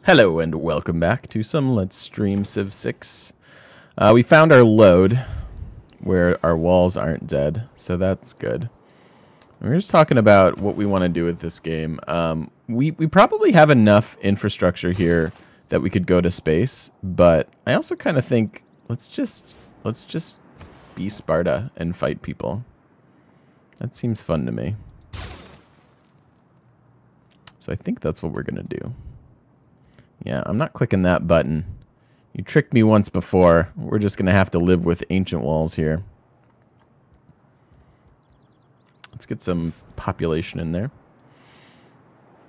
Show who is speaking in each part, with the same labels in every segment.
Speaker 1: Hello and welcome back to some Let's Stream Civ 6. We found our load where our walls aren't dead, so that's good. We're just talking about what we want to do with this game. We probably have enough infrastructure here that we could go to space, but I also kind of think let's just be Sparta and fight people. That seems fun to me. So I think that's what we're gonna do. Yeah, I'm not clicking that button. You tricked me once before. We're just going to have to live with ancient walls here. Let's get some population in there.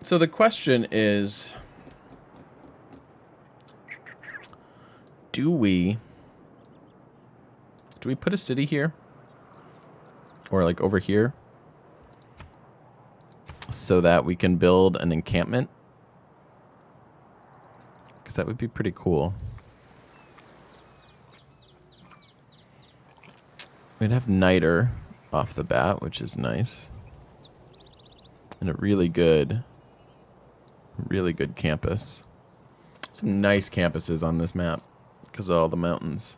Speaker 1: So the question is, do we put a city here? Or like over here? So that we can build an encampment? Because that would be pretty cool. We'd have Niter off the bat, which is nice. And a really good campus. Some nice campuses on this map because of all the mountains.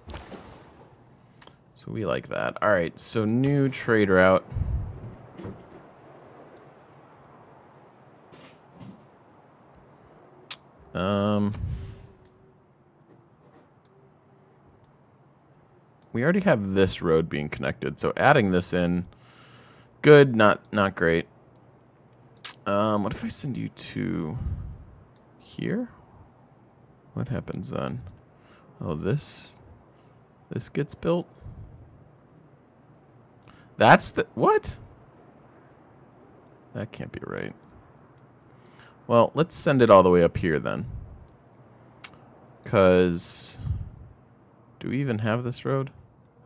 Speaker 1: So we like that. Alright, so new trade route. We already have this road being connected, so adding this in, good, not great. What if I send you to here? What happens then? Oh, this gets built? That's the, what? That can't be right. Well, let's send it all the way up here then. Because, do we even have this road?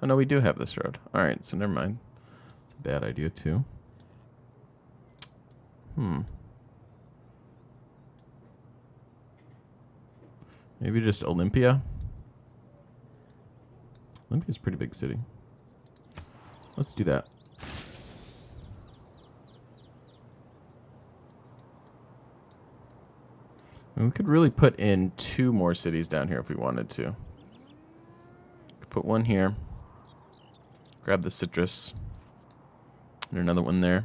Speaker 1: Oh, no, we do have this road. Alright, so never mind. It's a bad idea, too. Maybe just Olympia? Olympia's a pretty big city. Let's do that. And we could really put in 2 more cities down here if we wanted to. Put one here. Grab the citrus. And another one there.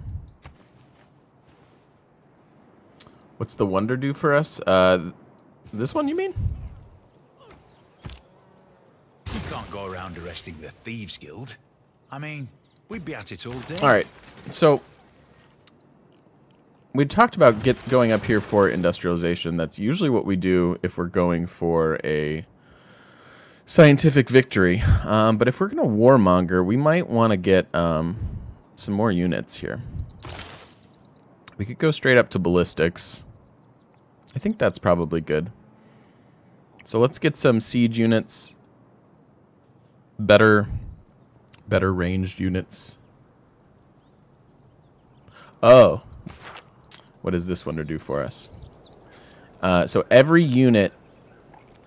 Speaker 1: What's the wonder do for us? This one, you mean?
Speaker 2: You can't go around arresting the Thieves Guild. I mean, we'd be at it all day.
Speaker 1: Alright, so we talked about going up here for industrialization. That's usually what we do if we're going for a scientific victory. But if we're going to warmonger, we might want to get some more units here. We could go straight up to ballistics. I think that's probably good. So let's get some siege units. Better ranged units. Oh. What does this wonder do for us? So every unit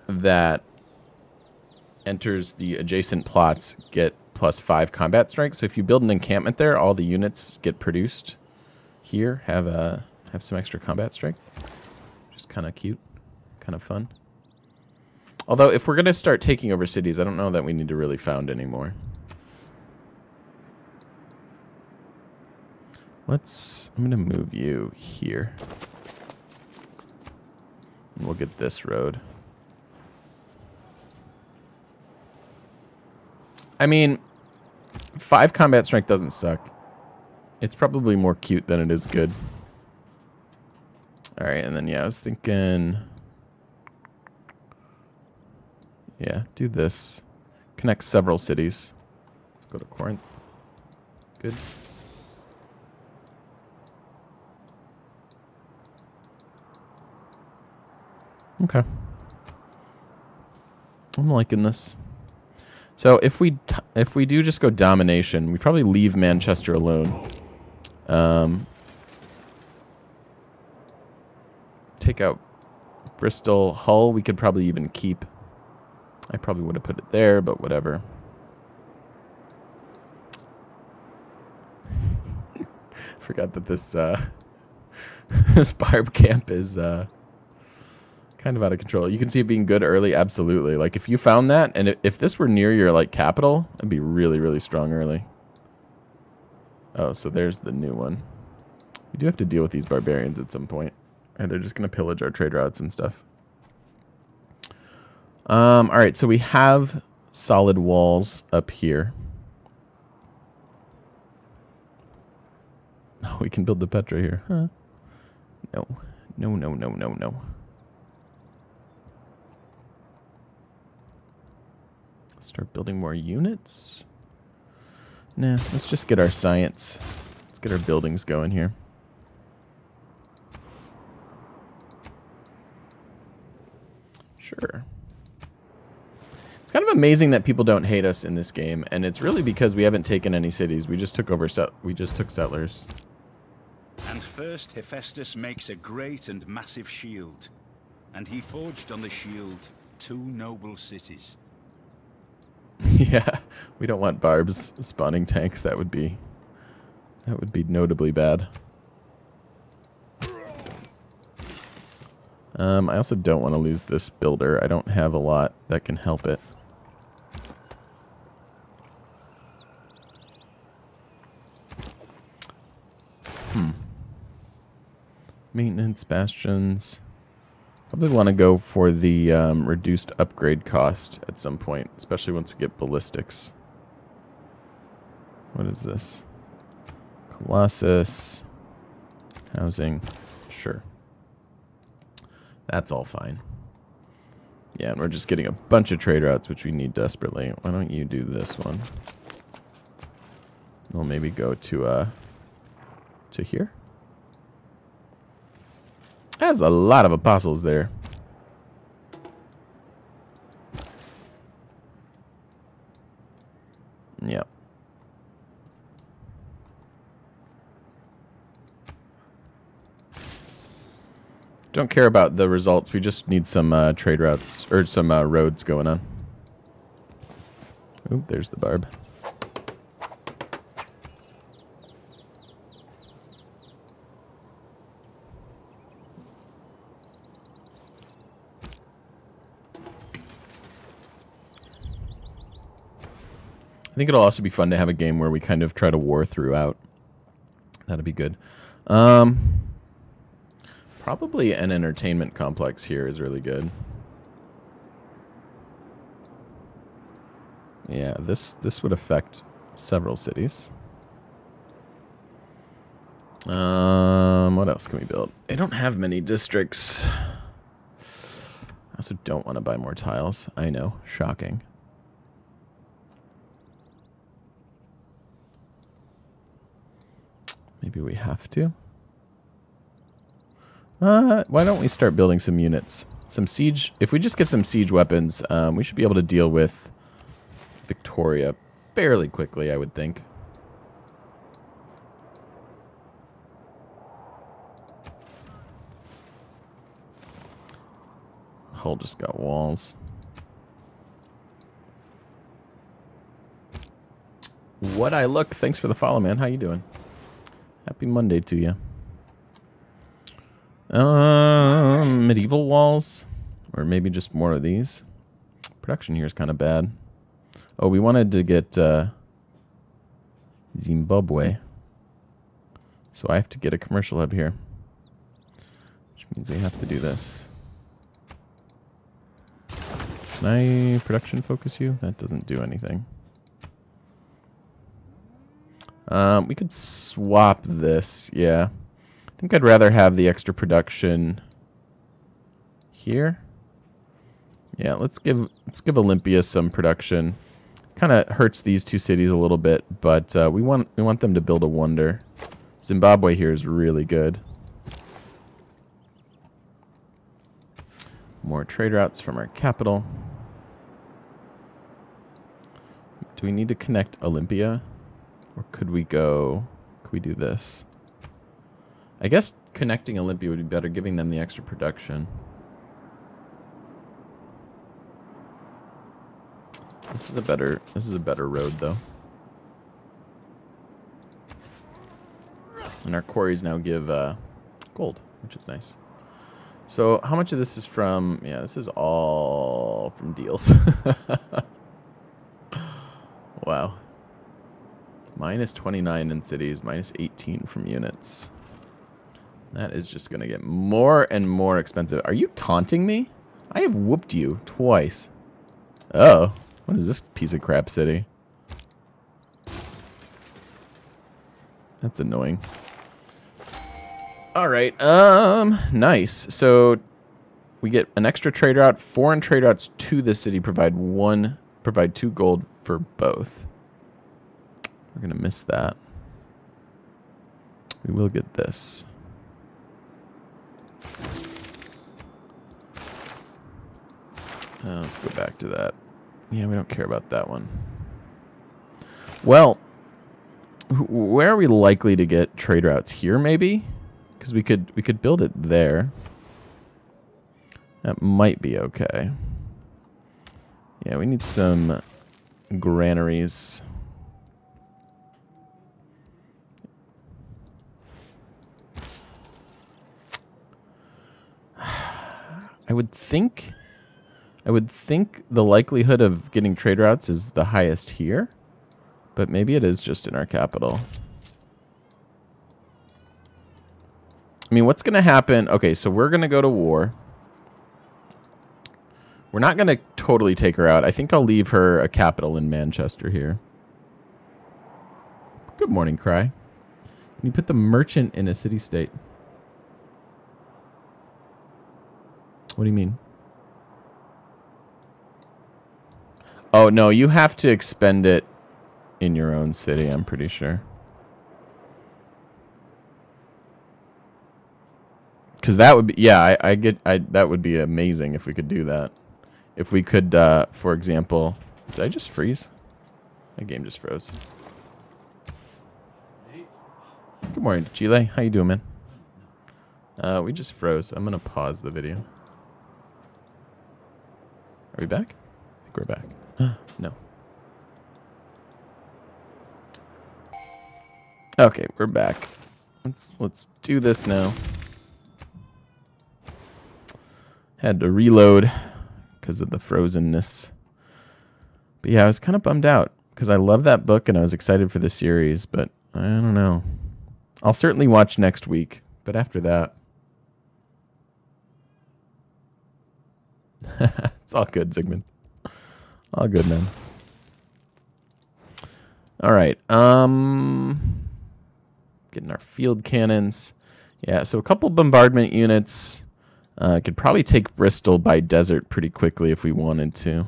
Speaker 1: that enters the adjacent plots get +5 combat strength. So if you build an encampment there, all the units get produced here have some extra combat strength. Just kind of cute, kind of fun. Although if we're gonna start taking over cities, I don't know that we need to really found anymore. I'm gonna move you here. And we'll get this road. I mean, 5 combat strength doesn't suck. It's probably more cute than it is good. Alright, and then yeah, I was thinking... Yeah, do this. Connect several cities. Let's go to Corinth. Good. Okay. I'm liking this. So if we do just go domination, we probably leave Manchester alone. Take out Bristol. Hull we could probably even keep. I probably would have put it there, but whatever. Forgot that this this barb camp is God, kind of out of control. You can see it being good early, absolutely. Like if you found that, and if this were near your like capital, it'd be really, really strong early. Oh, so there's the new one. We do have to deal with these barbarians at some point, and they're just gonna pillage our trade routes and stuff. All right, so we have solid walls up here. Oh, we can build the Petra here, huh? No, no, no, no, no, no. Start building more units? Nah, let's just get our science. Let's get our buildings going here. Sure. It's kind of amazing that people don't hate us in this game, and it's really because we haven't taken any cities. We just took over settlers.
Speaker 3: And first Hephaestus makes a great and massive shield, and he forged on the shield 2 noble cities.
Speaker 1: Yeah, we don't want barbs spawning tanks. That would be notably bad. I also don't want to lose this builder. I don't have a lot that can help it. Maintenance bastions. Probably want to go for the reduced upgrade cost at some point, especially once we get ballistics. What is this? Colossus. Housing. Sure. That's all fine. Yeah, and we're just getting a bunch of trade routes, which we need desperately. Why don't you do this one? We'll maybe go to here. There's a lot of apostles there. Yep. Don't care about the results. We just need some trade routes, or some roads going on. Oop, there's the barb. I think it'll also be fun to have a game where we kind of try to war throughout. That'd be good. Probably an entertainment complex here is really good. Yeah, this would affect several cities. What else can we build? They don't have many districts. I also don't want to buy more tiles. I know, shocking. Maybe we have to. Why don't we start building some units? Some siege. If we just get some siege weapons, we should be able to deal with Victoria fairly quickly, I would think. Hull just got walls. What I look. Thanks for the follow, man. How you doing? Happy Monday to you. Medieval walls, or maybe just more of these. Production here is kind of bad. Oh, we wanted to get Zimbabwe, so I have to get a commercial hub here, which means we have to do this. Can I production focus you? That doesn't do anything. We could swap this, yeah. I think I'd rather have the extra production here. Yeah, let's give Olympia some production. Kind of hurts these two cities a little bit, but we want them to build a wonder. Zimbabwe here is really good. More trade routes from our capital. Do we need to connect Olympia? Or could we do this? I guess connecting Olympia would be better, giving them the extra production. This is a better road though. And our quarries now give gold, which is nice. So how much of this is from... Yeah, this is all from deals. Wow. Minus 29 in cities, minus 18 from units. That is just going to get more and more expensive. Are you taunting me? I have whooped you twice. Oh, what is this piece of crap city? That's annoying. All right, nice. So we get an extra trade route. Foreign trade routes to this city provide 2 gold for both. We're gonna miss that. We will get this. Let's go back to that. Yeah, we don't care about that one. Well, where are we likely to get trade routes? Here, maybe? Because we could build it there. That might be okay. Yeah, we need some granaries. I would think the likelihood of getting trade routes is the highest here, but maybe it is just in our capital. I mean, what's going to happen? Okay, so we're going to go to war. We're not going to totally take her out. I think I'll leave her a capital in Manchester here. Good morning, Cry. Can you put the merchant in a city-state? What do you mean? Oh, no, you have to expend it in your own city, I'm pretty sure. Because that would be, yeah, that would be amazing if we could do that. If we could, for example, did I just freeze? My game just froze. Good morning, Chile. How you doing, man? We just froze. I'm gonna pause the video. Are we back? I think we're back. No. Okay, we're back. Let's do this now. Had to reload because of the frozenness. But yeah, I was kind of bummed out because I love that book and I was excited for the series, but I don't know. I'll certainly watch next week, but after that, it's all good, Zygmunt. All good, man. All right. Getting our field cannons. Yeah, so a couple bombardment units. Could probably take Bristol by desert pretty quickly if we wanted to.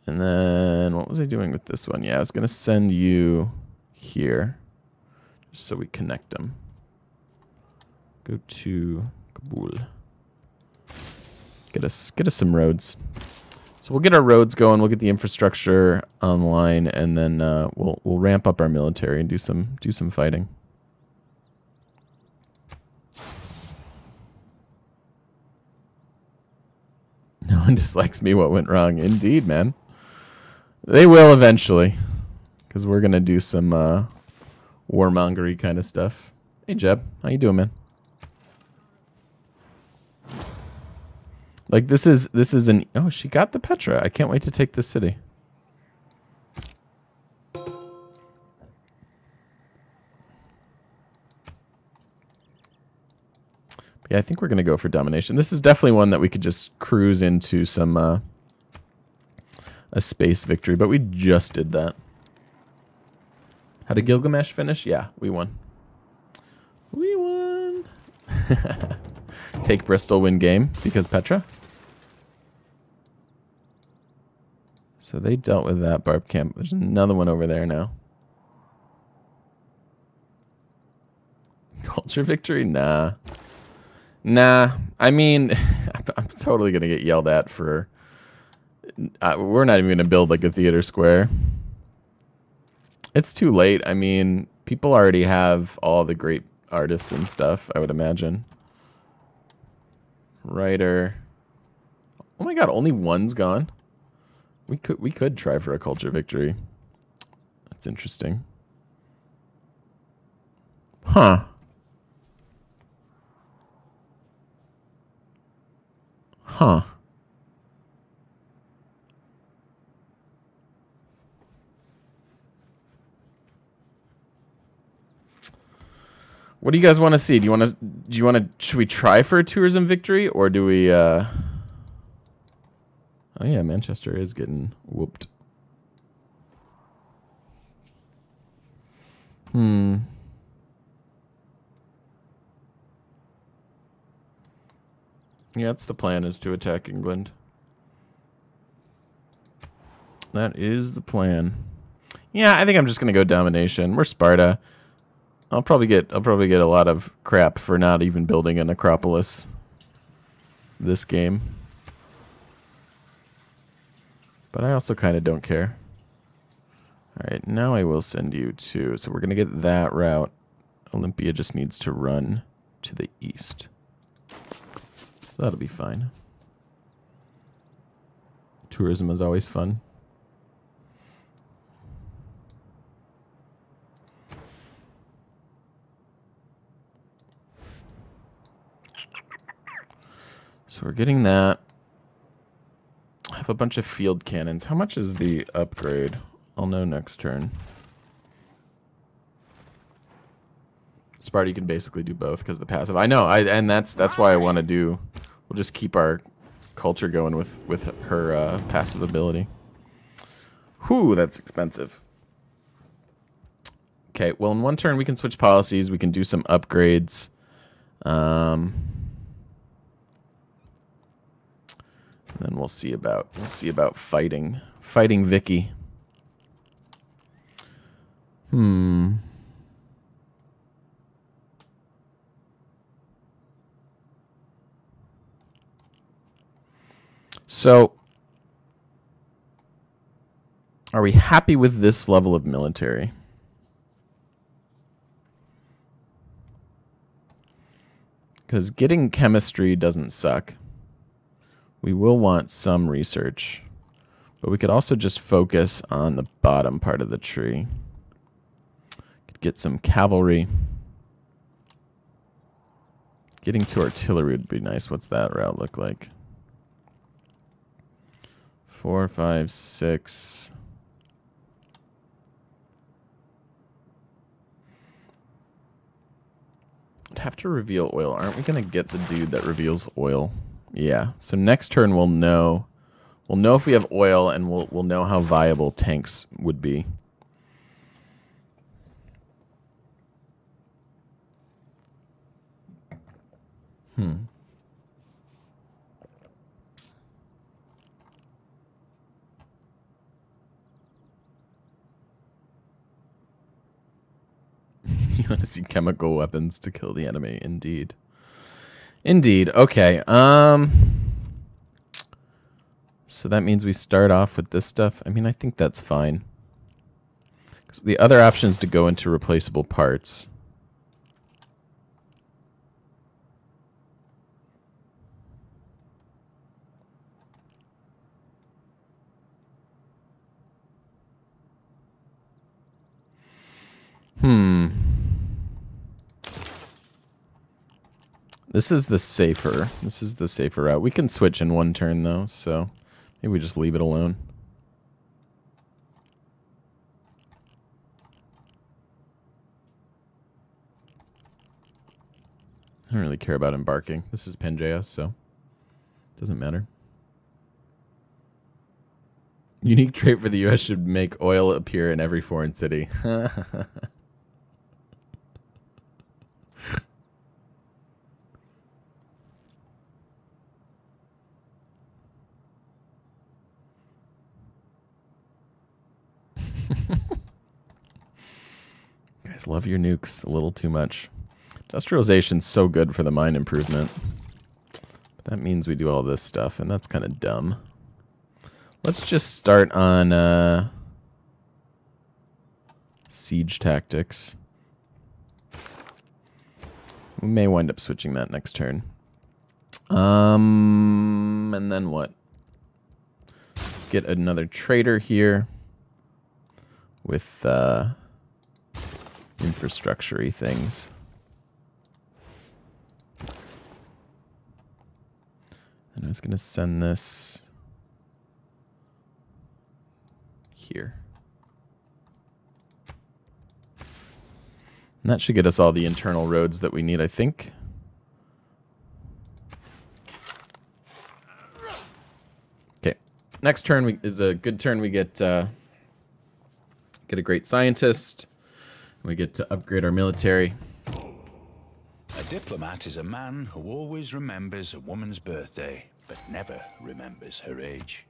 Speaker 1: And then, what was I doing with this one? Yeah, I was going to send you here, just so we connect them. Go to Kabul. Get us some roads. So we'll get our roads going. We'll get the infrastructure online, and then we'll ramp up our military and do some fighting. No one dislikes me. What went wrong? Indeed, man. They will eventually, because we're gonna do some warmongery kind of stuff. Hey, Jeb, how you doing, man? Like this is an oh, she got the Petra. I can't wait to take this city. Yeah, I think we're gonna go for domination. This is definitely one that we could just cruise into some a space victory, but we just did that. How did Gilgamesh finish? Yeah, we won. We won. Take Bristol, win game because Petra. So they dealt with that barb camp. There's another one over there now. Culture victory? Nah. Nah. I mean, I'm totally going to get yelled at for... we're not even going to build like a theater square. It's too late. I mean, people already have all the great artists and stuff, I would imagine. Writer. Oh my god, only one's gone? We could try for a culture victory. That's interesting. Huh. Huh. What do you guys want to see? Should we try for a tourism victory, or do we, Oh yeah, Manchester is getting whooped. Yeah, that's the plan, is to attack England. That is the plan. Yeah, I think I'm just gonna go domination. We're Sparta. I'll probably get a lot of crap for not even building an Acropolis this game. But I also kind of don't care. Alright, now I will send you to... So we're going to get that route. Olympia just needs to run to the east. So that'll be fine. Tourism is always fun. So we're getting that. I have a bunch of field cannons. How much is the upgrade? I'll know next turn. Sparta can basically do both because the passive. I know, and that's why I want to do. We'll just keep our culture going with her passive ability. Whew, that's expensive. Okay, well in one turn we can switch policies. We can do some upgrades. And then we'll see about fighting Vicky. So, are we happy with this level of military? Because getting chemistry doesn't suck. We will want some research. But we could also just focus on the bottom part of the tree. Could get some cavalry. Getting to artillery would be nice. What's that route look like? 4, 5, 6. I'd have to reveal oil. Aren't we going to get the dude that reveals oil? Yeah. So next turn we'll know. We'll know if we have oil, and we'll know how viable tanks would be. You want to see chemical weapons to kill the enemy? Indeed. Indeed. Okay. So that means we start off with this stuff. I mean, I think that's fine. So the other option is to go into replaceable parts. This is the safer route. We can switch in one turn though, so maybe we just leave it alone. I don't really care about embarking. This is Pangaea, so it doesn't matter. Unique trait for the US should make oil appear in every foreign city. Guys love your nukes a little too much. Industrialization's so good for the mine improvement. But that means we do all this stuff, and that's kind of dumb. Let's just start on siege tactics. We may wind up switching that next turn. And then what? Let's get another trader here with infrastructure-y things. And just going to send this here. And that should get us all the internal roads that we need, I think. Okay. Next turn is a good turn. We get a great scientist. We get to upgrade our military.
Speaker 3: A diplomat is a man who always remembers a woman's birthday, but never remembers her age.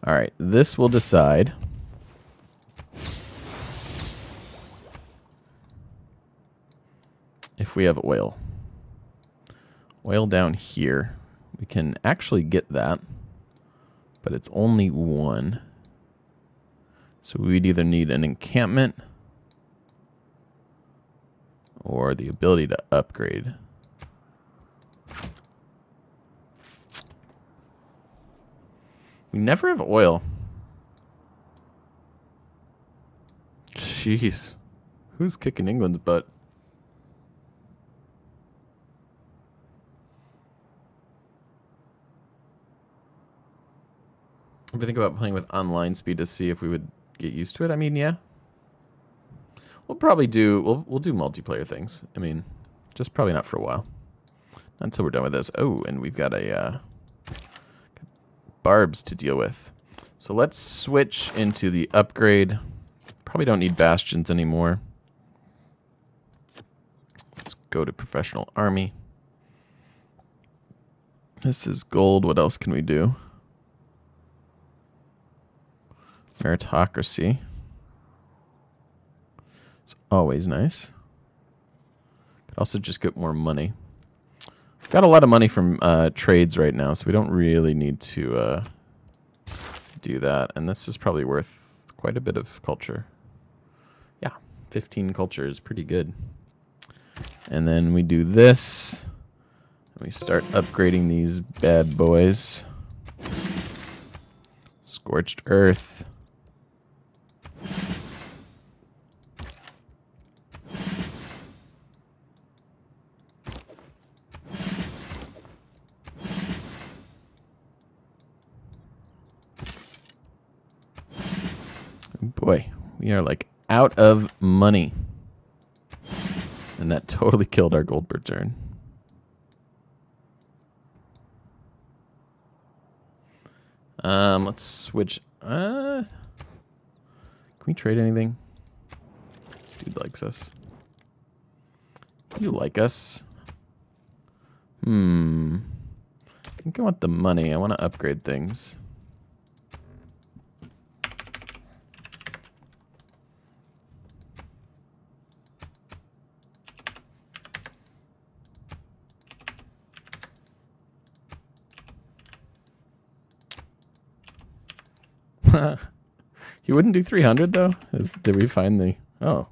Speaker 1: All right, this will decide if we have oil. Oil down here. We can actually get that, but it's only one. So we'd either need an encampment or the ability to upgrade. We never have oil. Jeez. Who's kicking England's butt? If we think about playing with online speed to see if we would get used to it, I mean, yeah. We'll probably do, we'll do multiplayer things. I mean, just probably not for a while. Not until we're done with this. Oh, and we've got a barbs to deal with. So let's switch into the upgrade. Probably don't need bastions anymore. Let's go to professional army. This is gold. What else can we do? Meritocracy. It's always nice. Could also just get more money. Got a lot of money from trades right now, so we don't really need to do that. And this is probably worth quite a bit of culture. Yeah, 15 culture is pretty good. And then we do this. And we start upgrading these bad boys. Scorched earth. Boy, we are like out of money. And that totally killed our gold per turn. Let's switch. Can we trade anything? This dude likes us. You like us? I think I want the money. I want to upgrade things. You wouldn't do 300 though? Did we find the... Oh.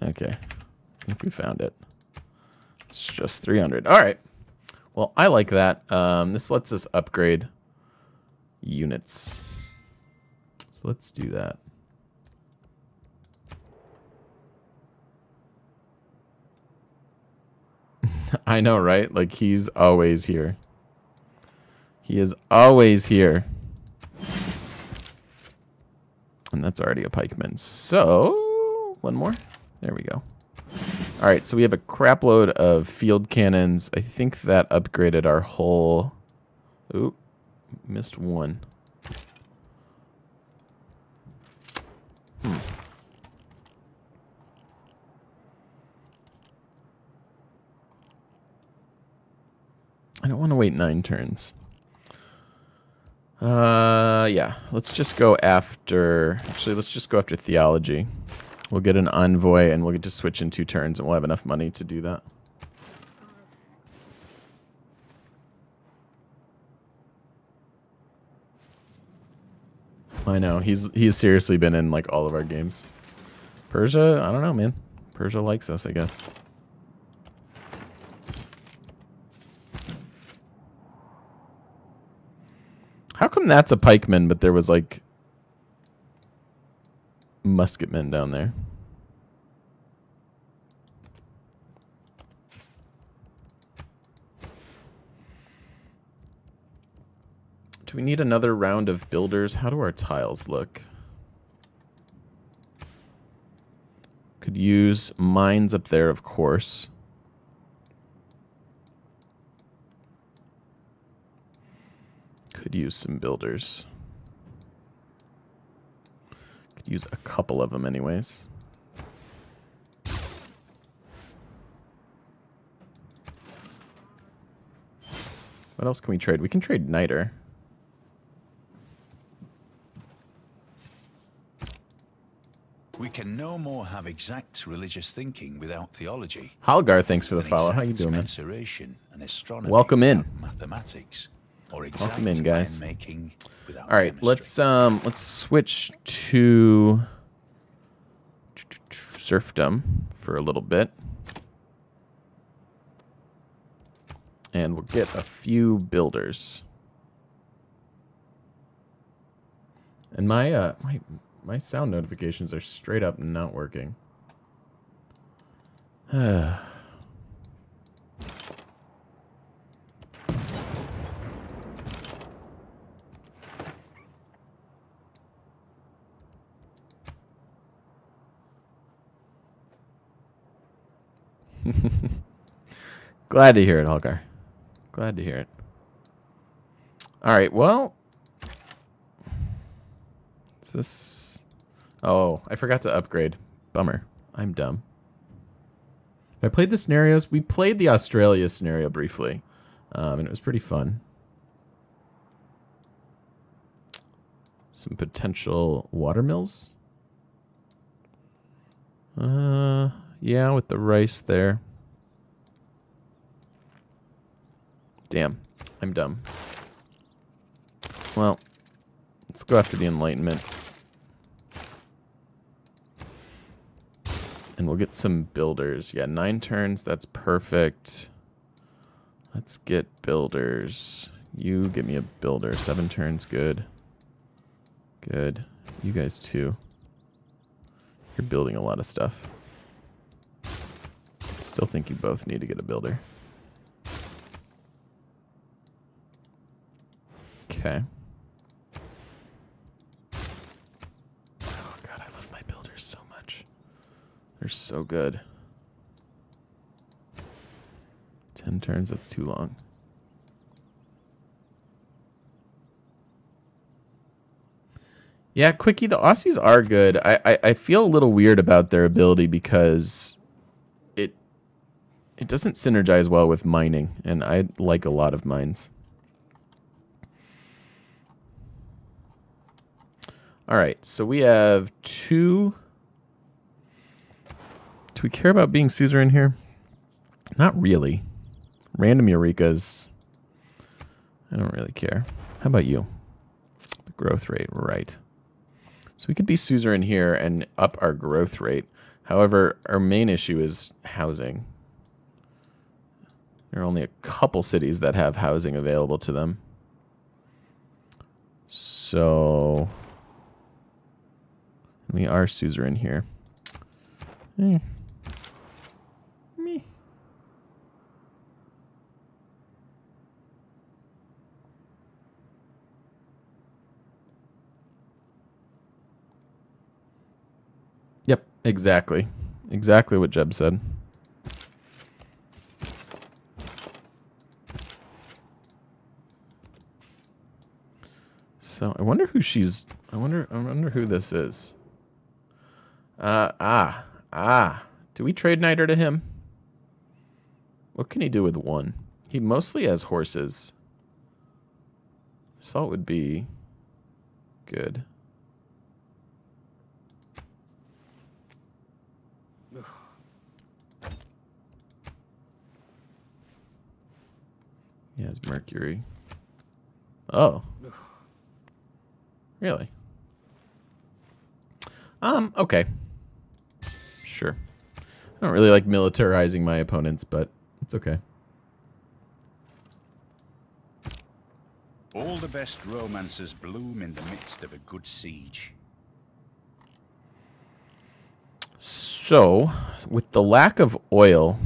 Speaker 1: Okay. I think we found it. It's just 300. All right. Well, I like that. This lets us upgrade units. So let's do that. I know, right? Like, he's always here. He is always here. And that's already a pikeman. So, one more. There we go. All right, so we have a crap load of field cannons. I think that upgraded our whole... Oop, missed one. I don't want to wait 9 turns. Yeah, let's just go after... Actually, let's just go after theology. We'll get an envoy, and we'll get to switch in 2 turns, and we'll have enough money to do that. I know, he's seriously been in, like, all of our games. Persia? I don't know, man. Persia likes us, I guess. How come that's a pikeman, but there was, like, musketmen down there? Do we need another round of builders? How do our tiles look? Could use mines up there, of course. Could use some builders. Could use a couple of them anyways. What else can we trade? We can trade niter.
Speaker 3: We can no more have exact religious thinking without theology.
Speaker 1: Halgar, thanks for the
Speaker 3: than
Speaker 1: follow. How you
Speaker 3: exact
Speaker 1: doing, man?
Speaker 3: mensuration and astronomy
Speaker 1: Welcome in.
Speaker 3: without mathematics, or exact
Speaker 1: Welcome in, guys.
Speaker 3: iron-making without
Speaker 1: All right,
Speaker 3: chemistry.
Speaker 1: let's switch to serfdom for a little bit, and we'll get a few builders. And my sound notifications are straight up not working. Glad to hear it, Holgar. Glad to hear it. All right, well, is this... Oh, I forgot to upgrade. Bummer. I'm dumb. I played the scenarios. We played the Australia scenario briefly, and it was pretty fun. Some potential watermills. Yeah, with the rice there. Damn, I'm dumb. Well, let's go after the Enlightenment. And we'll get some builders. Yeah, 9 turns, that's perfect. Let's get builders. You give me a builder. 7 turns, good. Good. You guys too. You're building a lot of stuff. Still think you both need to get a builder. Okay. Oh god, I love my builders so much. They're so good. 10 turns, that's too long. Yeah, Quickie, the Aussies are good. I feel a little weird about their ability because it doesn't synergize well with mining, and I like a lot of mines. All right, so we have 2. Do we care about being suzerain here? Not really. Random Eureka's... I don't really care. How about you? The growth rate, right. So we could be suzerain here and up our growth rate. However, our main issue is housing. There are only a couple cities that have housing available to them. So... we are suzerain here. Me. Yep, exactly. Exactly what Jeb said. So I wonder who she's... I wonder who this is. Do we trade Niter to him? What can he do with 1? He mostly has horses. Salt would be good. He has Mercury. Oh. Really? Okay. Sure. I don't really like militarizing my opponents, but it's okay.
Speaker 3: All the best romances bloom in the midst of a good siege.
Speaker 1: So, with the lack of oil,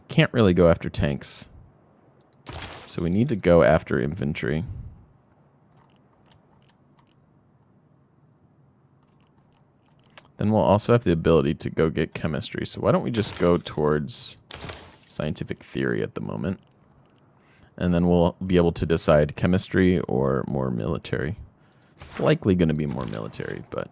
Speaker 1: can't really go after tanks. So we need to go after infantry. Then we'll also have the ability to go get chemistry. So why don't we just go towards scientific theory at the moment? And then we'll be able to decide chemistry or more military. It's likely going to be more military, but...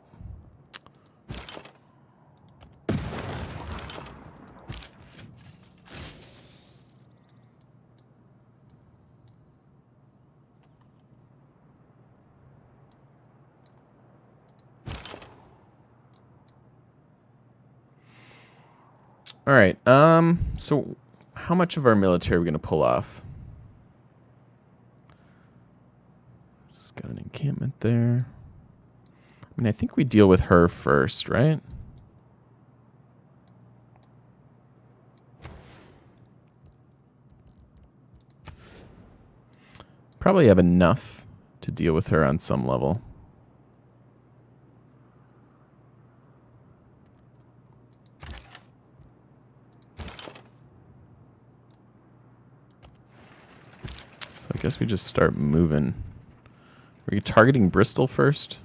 Speaker 1: All right, so how much of our military are we going to pull off? It's got an encampment there. I mean, I think we deal with her first, right? Probably have enough to deal with her on some level. I guess we just start moving. Are you targeting Bristol first?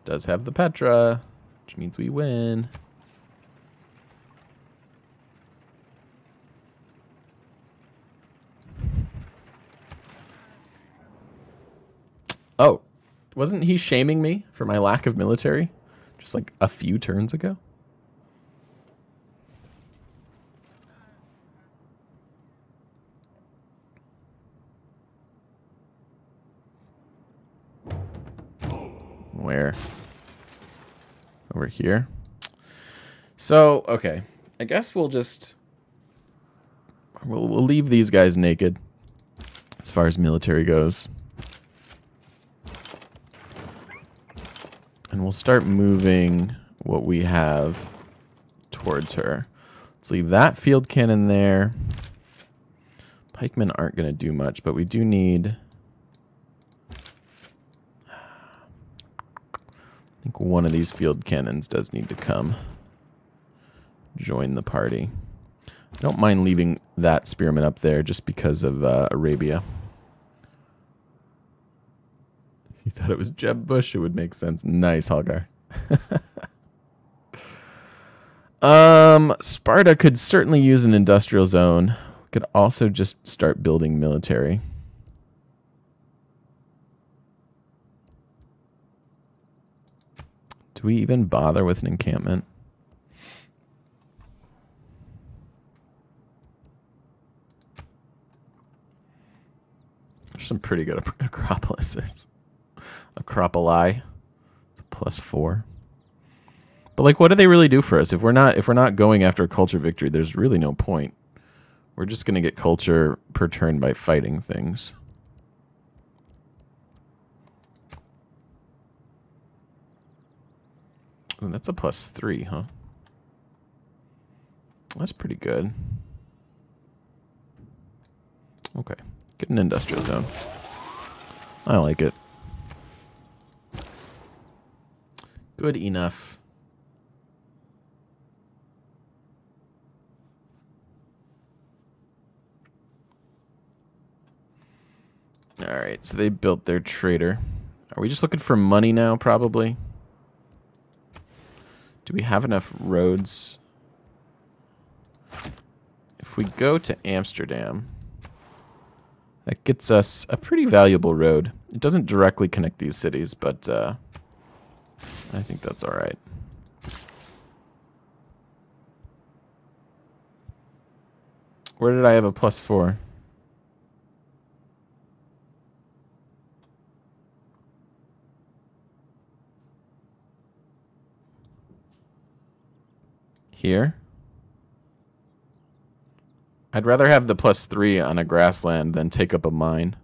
Speaker 1: Does have the Petra, which means we win. Oh, wasn't he shaming me for my lack of military just like a few turns ago? Where? Over here. So, okay. I guess we'll just... We'll leave these guys naked as far as military goes. And we'll start moving what we have towards her. Let's leave that field cannon there. Pikemen aren't going to do much, but we do need... I think one of these field cannons does need to come join the party. I don't mind leaving that spearman up there just because of Arabia. If you thought it was Jeb Bush, it would make sense. Nice, Holgar. Sparta could certainly use an industrial zone. We could also just start building military. Do we even bother with an encampment? There's some pretty good Acropolises. Acropoli. It's a +4. But like, what do they really do for us? If we're not going after a culture victory, there's really no point. We're just gonna get culture per turn by fighting things. Ooh, that's a +3, huh? That's pretty good. Okay, get an industrial zone. I like it. Good enough. Alright, so they built their trader. Are we just looking for money now, probably? Do we have enough roads? If we go to Amsterdam, that gets us a pretty valuable road. It doesn't directly connect these cities, but I think that's all right. Where did I have a +4? Here? I'd rather have the +3 on a grassland than take up a mine.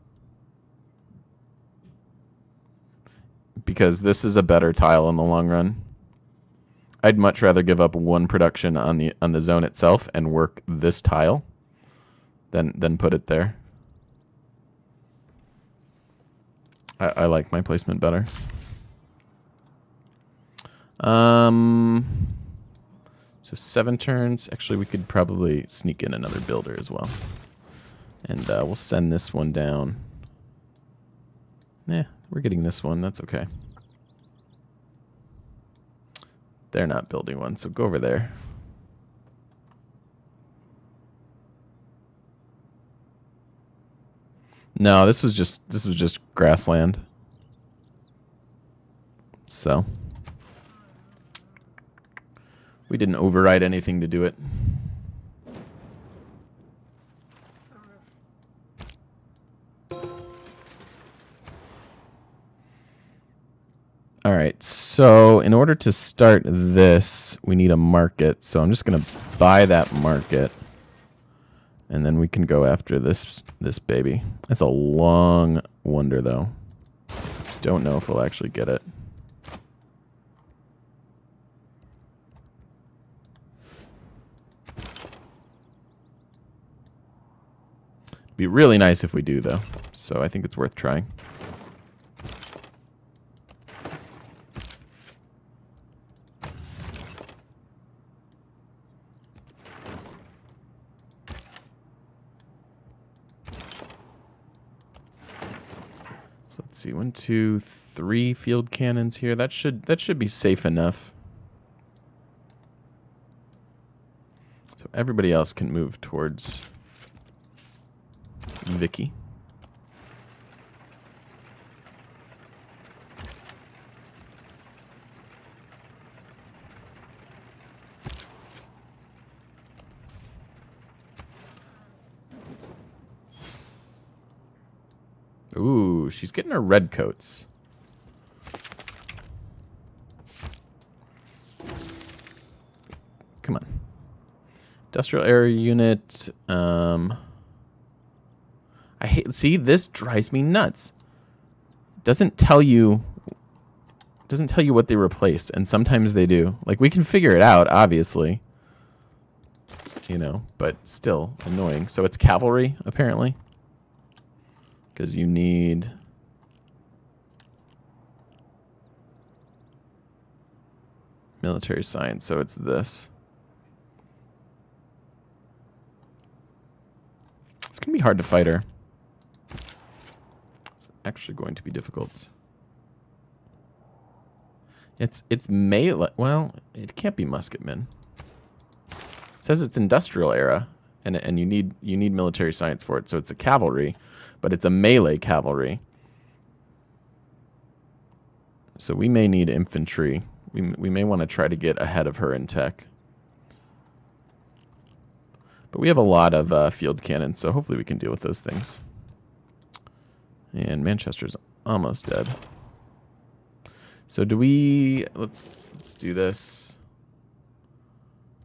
Speaker 1: Because this is a better tile in the long run. I'd much rather give up 1 production on the zone itself and work this tile then put it there. I like my placement better. So 7 turns. Actually, we could probably sneak in another builder as well. And we'll send this one down. Nah, we're getting this one. That's okay. They're not building one, so go over there. No, this was just grassland. So we didn't override anything to do it. All right, so in order to start this, we need a market. So I'm just going to buy that market, and then we can go after this baby. That's a long wonder, though. Don't know if we'll actually get it. Be really nice if we do, though. So I think it's worth trying. So let's see, 1, 2, 3 field cannons here. That should be safe enough. So everybody else can move towards Vicky. Ooh, she's getting her red coats. Come on. Industrial area unit. I hate. See, this drives me nuts. Doesn't tell you what they replaced, and sometimes they do. Like, we can figure it out, obviously. You know, but still annoying. So it's cavalry, apparently. Because you need military science, so it's this. It's going to be hard to fight her. It's actually going to be difficult. It's melee. Well, it can't be musketmen. It says it's industrial era, and you need military science for it, so it's a cavalry. But it's a melee cavalry. So we may need infantry. We may want to try to get ahead of her in tech. But we have a lot of field cannons, so hopefully we can deal with those things. And Manchester's almost dead. So do we... Let's do this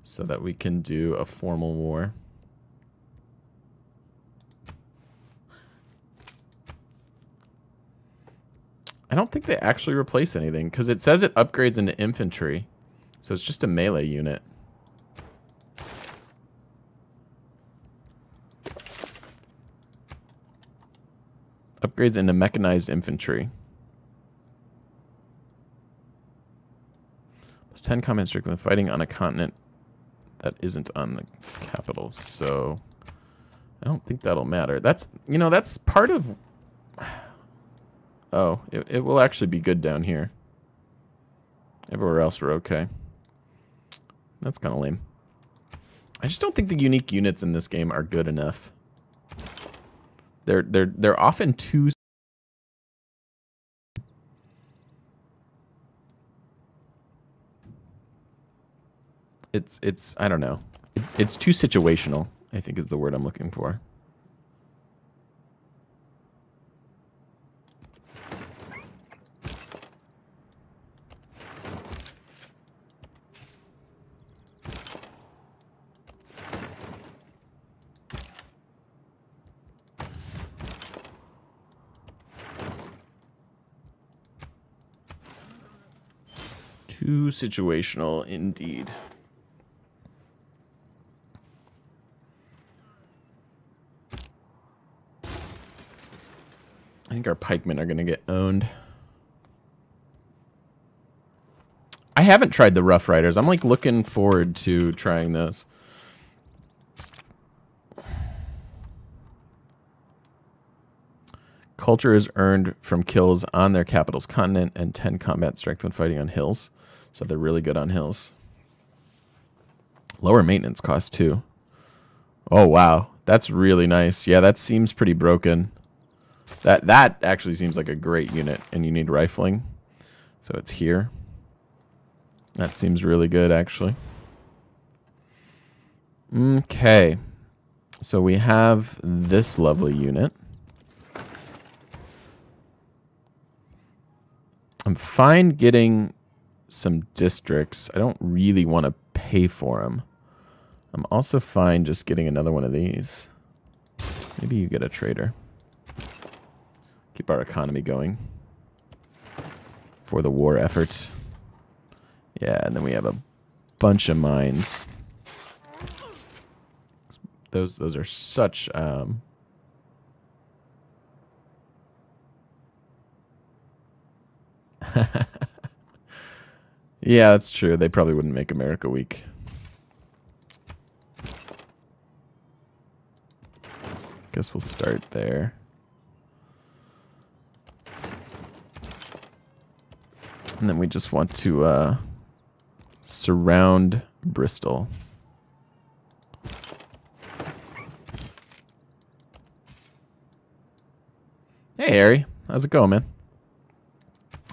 Speaker 1: so that we can do a formal war. I don't think they actually replace anything, because it says it upgrades into infantry. So it's just a melee unit. Upgrades into mechanized infantry. Plus 10 combat strength when fighting on a continent that isn't on the capital. So I don't think that'll matter. That's, you know, that's part of... Oh, it will actually be good down here. Everywhere else we're okay. That's kind of lame. I just don't think the unique units in this game are good enough. They're often too... It's I don't know. It's too situational, I think is the word I'm looking for. Too situational, indeed. I think our pikemen are going to get owned. I haven't tried the Rough Riders. I'm like looking forward to trying those. Culture is earned from kills on their capital's continent and 10 combat strength when fighting on hills. So they're really good on hills. Lower maintenance cost too. Oh wow, that's really nice. Yeah, that seems pretty broken. That actually seems like a great unit, and you need rifling. So it's here. That seems really good, actually. Okay. So we have this lovely unit. I'm fine getting some districts. I don't really want to pay for them. I'm also fine just getting another one of these. Maybe you get a trader. Keep our economy going for the war effort. Yeah, and then we have a bunch of mines. Those are such yeah, that's true. They probably wouldn't make America weak. Guess we'll start there. And then we just want to surround Bristol. Hey, Harry. How's it going, man?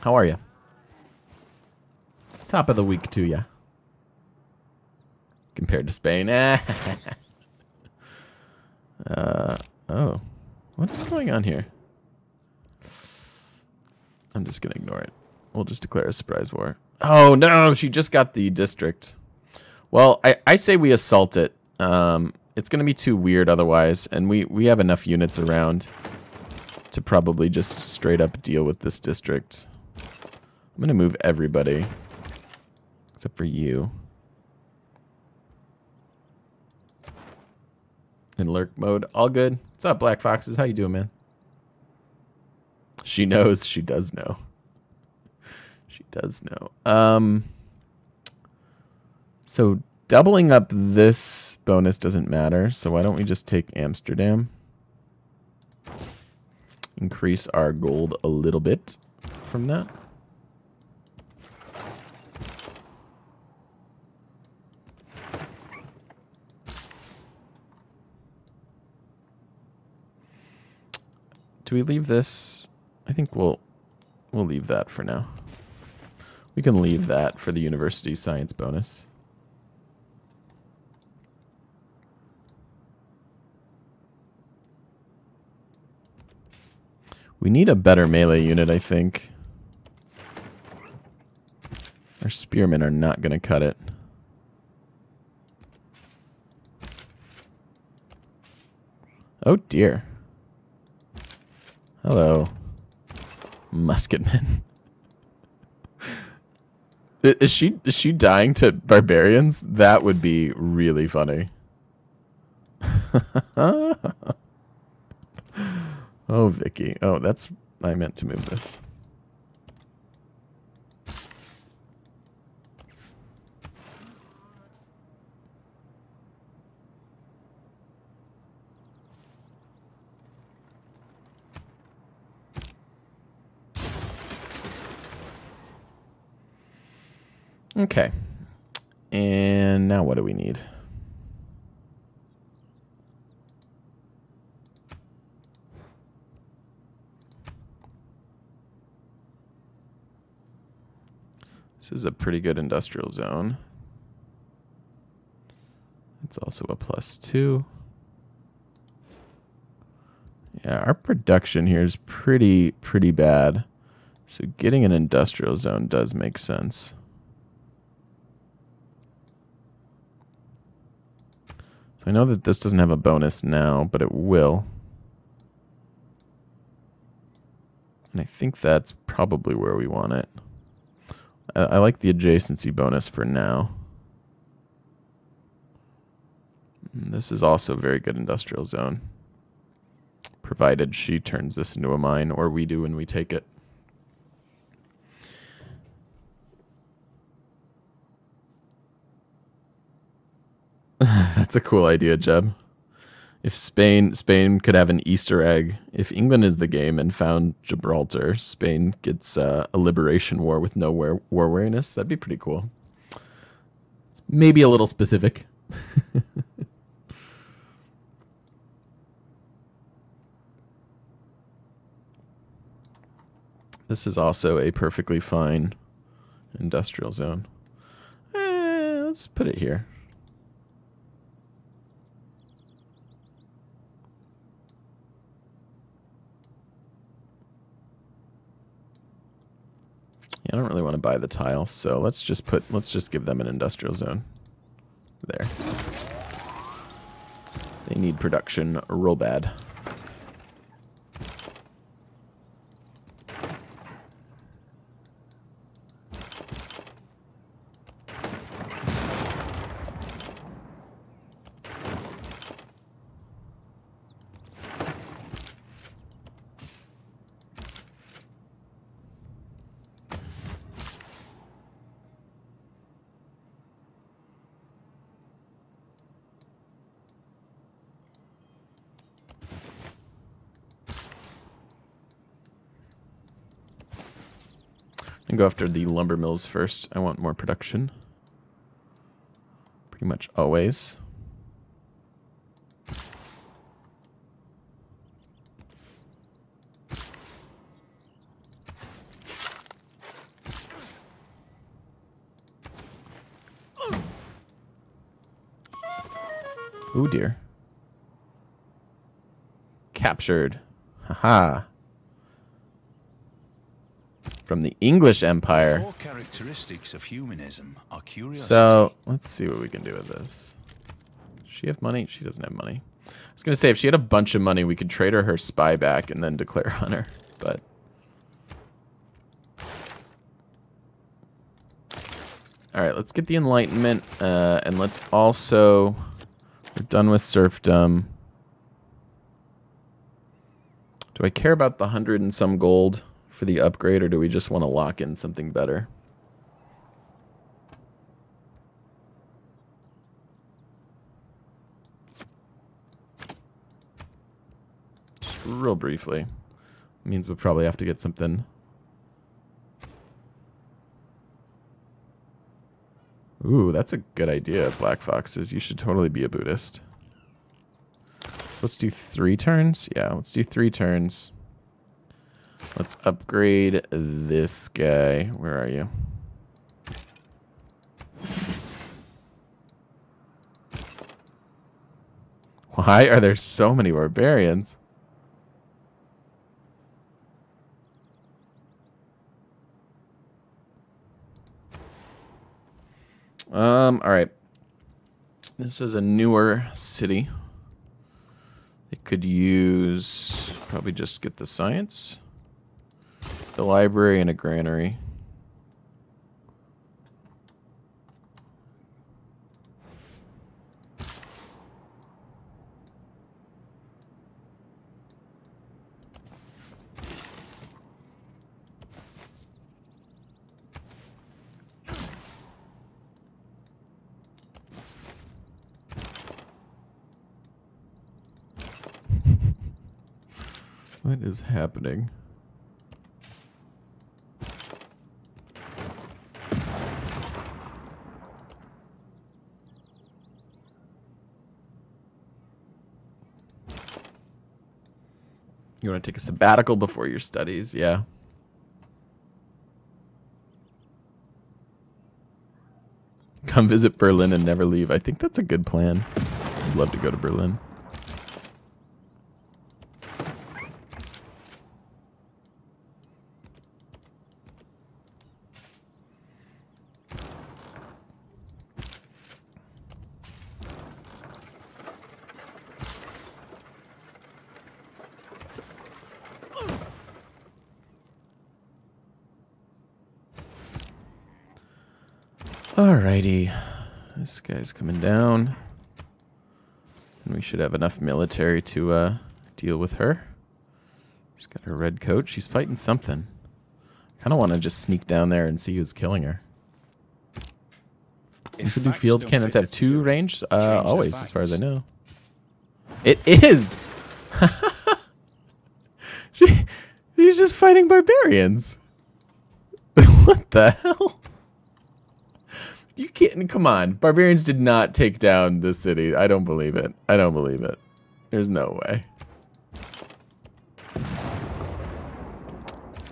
Speaker 1: How are you? Top of the week to ya. Compared to Spain. Oh. What is going on here? I'm just going to ignore it. We'll just declare a surprise war. Oh, no, she just got the district. Well, I say we assault it. It's going to be too weird otherwise, and we have enough units around to probably just straight up deal with this district. I'm going to move everybody, except for you. In lurk mode, all good. What's up, Black Foxes? How you doing, man? She knows. She does know. She does know. So doubling up this bonus doesn't matter. So why don't we just take Amsterdam? Increase our gold a little bit from that. Do we leave this? I think we'll leave that for now. We can leave that for the university science bonus. We need a better melee unit, I think. Our spearmen are not going to cut it. Oh dear. Hello, musketmen. Is she dying to barbarians? That would be really funny. Oh, Vicky. Oh, that's... I meant to move this. Okay. And now what do we need? This is a pretty good industrial zone. It's also a +2. Yeah, our production here is pretty bad. So getting an industrial zone does make sense. So I know that this doesn't have a bonus now, but it will. And I think that's probably where we want it. I like the adjacency bonus for now. And this is also a very good industrial zone. provided she turns this into a mine, or we do when we take it. That's a cool idea, Jeb. If Spain could have an Easter egg. If England is the game and found Gibraltar, Spain gets a liberation war with no war weariness. That'd be pretty cool. It's maybe a little specific. This is also a perfectly fine industrial zone. Let's put it here. I don't really want to buy the tile, so let's just give them an industrial zone. There. They need production real bad. And go after the lumber mills first. I want more production. Pretty much always. Oh dear. Captured. Haha. From the English Empire.
Speaker 3: Four characteristics of humanism are curiosity.
Speaker 1: So, let's see what we can do with this. Does she have money? She doesn't have money. I was going to say, if she had a bunch of money, we could trade her spy back and then declare on her. But alright, let's get the Enlightenment. And let's also... We're done with serfdom. Do I care about the 100 and some gold for the upgrade, or do we just want to lock in something better? Just real briefly. Means we'll probably have to get something. Ooh, that's a good idea, Black Foxes. You should totally be a Buddhist. So let's do 3 turns. Yeah, let's do 3 turns. Let's upgrade this guy. Where are you? Why are there so many barbarians? All right. This is a newer city. It could use, probably just get the science, the library, and a granary. What is happening? You want to take a sabbatical before your studies? Yeah. Come visit Berlin and never leave. I think that's a good plan. I'd love to go to Berlin. Alrighty, this guy's coming down, and we should have enough military to deal with her. She's got her red coat. She's fighting something. Kind of want to just sneak down there and see who's killing her. Do field cannons have 2 range? Always, as far as I know. It is! She's just fighting barbarians. What the hell? You can't, come on. Barbarians did not take down this city. I don't believe it. I don't believe it. There's no way.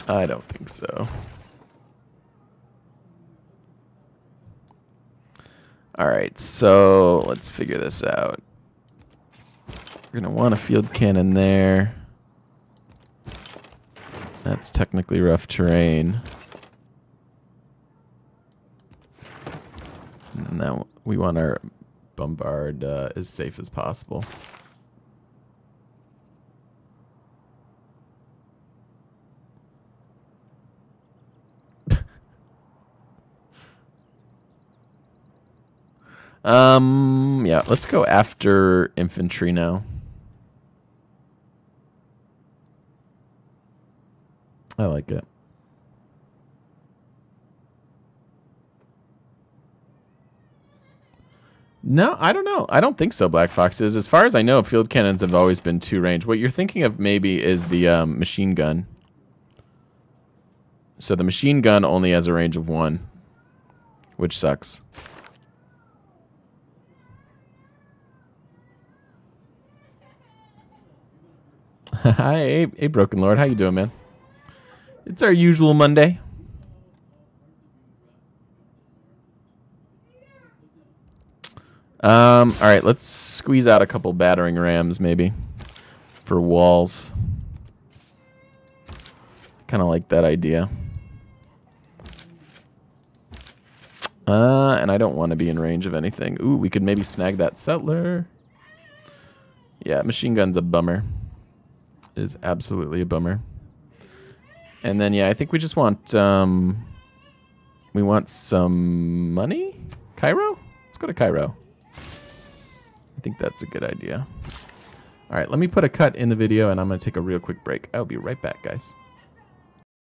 Speaker 1: I don't think so. Alright, so let's figure this out. We're going to want a field cannon there. That's technically rough terrain. And now we want our bombard as safe as possible. Yeah, let's go after infantry now. I like it. No, I don't know. I don't think so, Black Foxes. As far as I know, field cannons have always been 2 range. What you're thinking of maybe is the machine gun. So the machine gun only has a range of 1, which sucks. Hi, hey, Broken Lord. How you doing, man? It's our usual Monday. All right, let's squeeze out a couple battering rams, maybe, for walls. Kind of like that idea. And I don't want to be in range of anything. Ooh, we could maybe snag that settler. Yeah, machine gun's a bummer. It is absolutely a bummer. And then, yeah, I think we just want, we want some money? Cairo? Let's go to Cairo. I think that's a good idea. All right, let me put a cut in the video, and I'm going to take a real quick break. I'll be right back, guys.